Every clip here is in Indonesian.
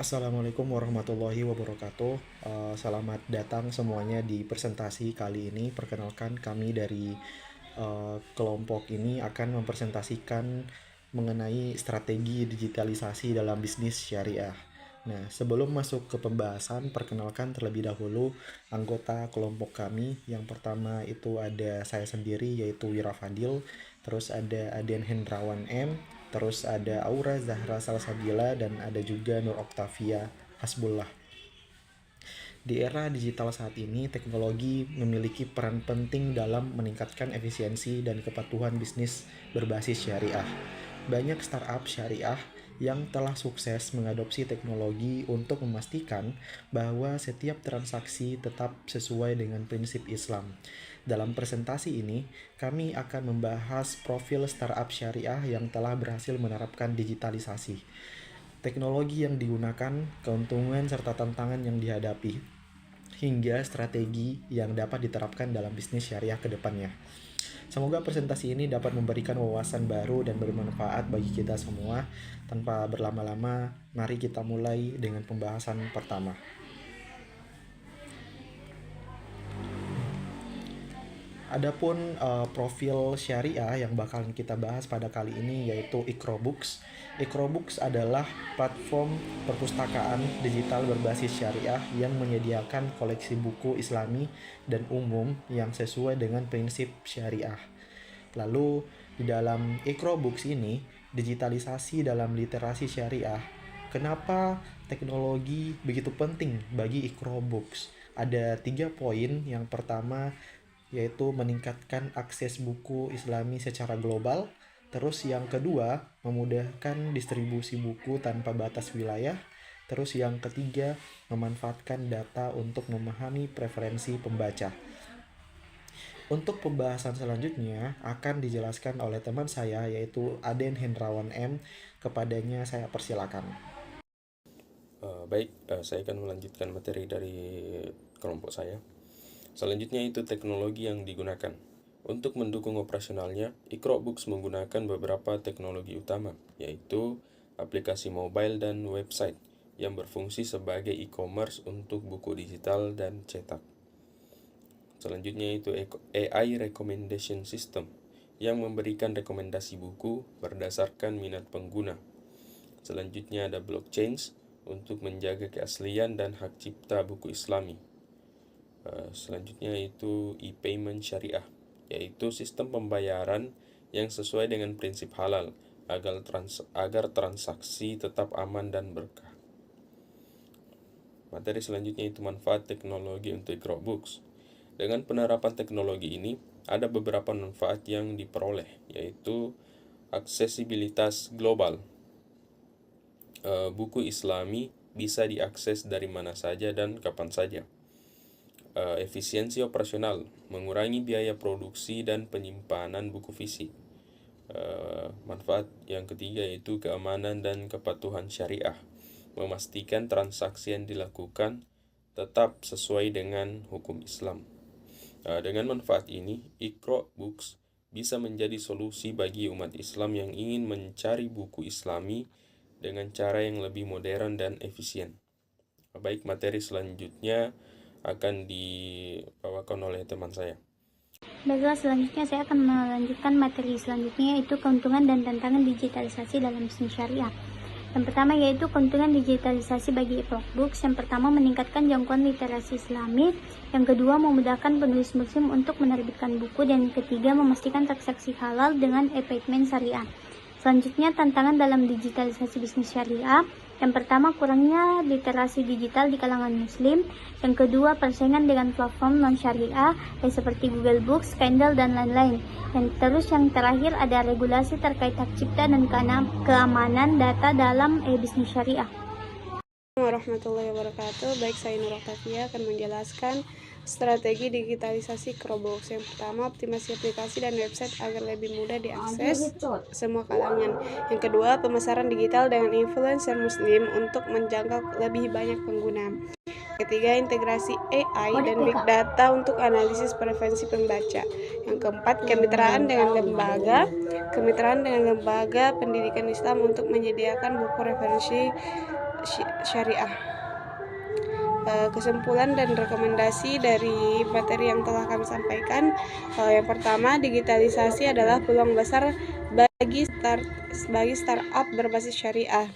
Assalamualaikum warahmatullahi wabarakatuh. Selamat datang semuanya di presentasi kali ini. Perkenalkan kami dari kelompok ini akan mempresentasikan mengenai strategi digitalisasi dalam bisnis syariah. Nah, sebelum masuk ke pembahasan, perkenalkan terlebih dahulu anggota kelompok kami. Yang pertama itu ada saya sendiri yaitu Wira Fadil, terus ada Aden Hendrawan M, terus ada Aura Zahra Salsabila, dan ada juga Nur Oktavia Hasbullah. Di era digital saat ini, teknologi memiliki peran penting dalam meningkatkan efisiensi dan kepatuhan bisnis berbasis syariah. Banyak startup syariah yang telah sukses mengadopsi teknologi untuk memastikan bahwa setiap transaksi tetap sesuai dengan prinsip Islam. Dalam presentasi ini, kami akan membahas profil startup syariah yang telah berhasil menerapkan digitalisasi, teknologi yang digunakan, keuntungan serta tantangan yang dihadapi, hingga strategi yang dapat diterapkan dalam bisnis syariah ke depannya. Semoga presentasi ini dapat memberikan wawasan baru dan bermanfaat bagi kita semua. Tanpa berlama-lama, mari kita mulai dengan pembahasan pertama. Adapun profil syariah yang bakalan kita bahas pada kali ini yaitu Iqrobooks. Iqrobooks adalah platform perpustakaan digital berbasis syariah yang menyediakan koleksi buku Islami dan umum yang sesuai dengan prinsip syariah. Lalu di dalam Iqrobooks ini, digitalisasi dalam literasi syariah. Kenapa teknologi begitu penting bagi Iqrobooks? Ada 3 poin. Yang pertama yaitu meningkatkan akses buku Islami secara global. Terus yang kedua, memudahkan distribusi buku tanpa batas wilayah. Terus yang ketiga, memanfaatkan data untuk memahami preferensi pembaca. Untuk pembahasan selanjutnya akan dijelaskan oleh teman saya yaitu Aden Hendrawan M. Kepadanya saya persilakan. Saya akan melanjutkan materi dari kelompok saya. Selanjutnya itu teknologi yang digunakan. Untuk mendukung operasionalnya, Iqrobooks menggunakan beberapa teknologi utama, yaitu aplikasi mobile dan website yang berfungsi sebagai e-commerce untuk buku digital dan cetak. Selanjutnya itu AI Recommendation System yang memberikan rekomendasi buku berdasarkan minat pengguna. Selanjutnya ada blockchain untuk menjaga keaslian dan hak cipta buku Islami. Selanjutnya itu e-payment syariah, yaitu sistem pembayaran yang sesuai dengan prinsip halal agar transaksi tetap aman dan berkah. Materi selanjutnya itu manfaat teknologi untuk Iqrobooks. Dengan penerapan teknologi ini, ada beberapa manfaat yang diperoleh, yaitu aksesibilitas global. Buku Islami bisa diakses dari mana saja dan kapan saja. Efisiensi operasional, mengurangi biaya produksi dan penyimpanan buku fisik. Manfaat yang ketiga yaitu keamanan dan kepatuhan syariah, memastikan transaksi yang dilakukan tetap sesuai dengan hukum Islam. Dengan manfaat ini, Iqrobooks bisa menjadi solusi bagi umat Islam yang ingin mencari buku Islami dengan cara yang lebih modern dan efisien. Baik, materi selanjutnya akan dibawakan oleh teman saya. Baiklah, selanjutnya saya akan melanjutkan materi selanjutnya, yaitu keuntungan dan tantangan digitalisasi dalam bisnis syariah. Yang pertama yaitu keuntungan digitalisasi bagi Iqrobooks. Yang pertama, meningkatkan jangkauan literasi Islami. Yang kedua, memudahkan penulis muslim untuk menerbitkan buku. Dan yang ketiga, memastikan transaksi halal dengan e-payment syariah. Selanjutnya, tantangan dalam digitalisasi bisnis syariah. Yang pertama, kurangnya literasi digital di kalangan muslim. Yang kedua, persaingan dengan platform non-syariah seperti Google Books, Kindle, dan lain-lain. Dan terus yang terakhir ada regulasi terkait hak cipta dan keamanan data dalam bisnis syariah. Warahmatullahi wabarakatuh. Baik, saya Nur Oktavia akan menjelaskan strategi digitalisasi Iqrobooks. Yang pertama, optimasi aplikasi dan website agar lebih mudah diakses semua kalangan. Yang kedua, pemasaran digital dengan influencer muslim untuk menjangkau lebih banyak pengguna. Ketiga, integrasi AI dan big data untuk analisis preferensi pembaca. Yang keempat, kemitraan dengan lembaga pendidikan Islam untuk menyediakan buku referensi syariah. Kesimpulan dan rekomendasi dari materi yang telah kami sampaikan, yang pertama, digitalisasi adalah peluang besar bagi startup berbasis syariah.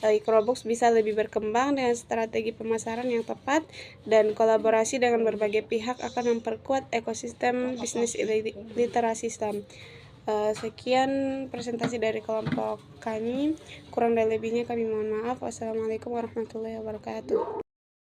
Ikrobox bisa lebih berkembang dengan strategi pemasaran yang tepat, dan kolaborasi dengan berbagai pihak akan memperkuat ekosistem bisnis literasi Islam. Sekian presentasi dari kelompok kami, kurang dan lebihnya kami mohon maaf. Wassalamualaikum warahmatullahi wabarakatuh.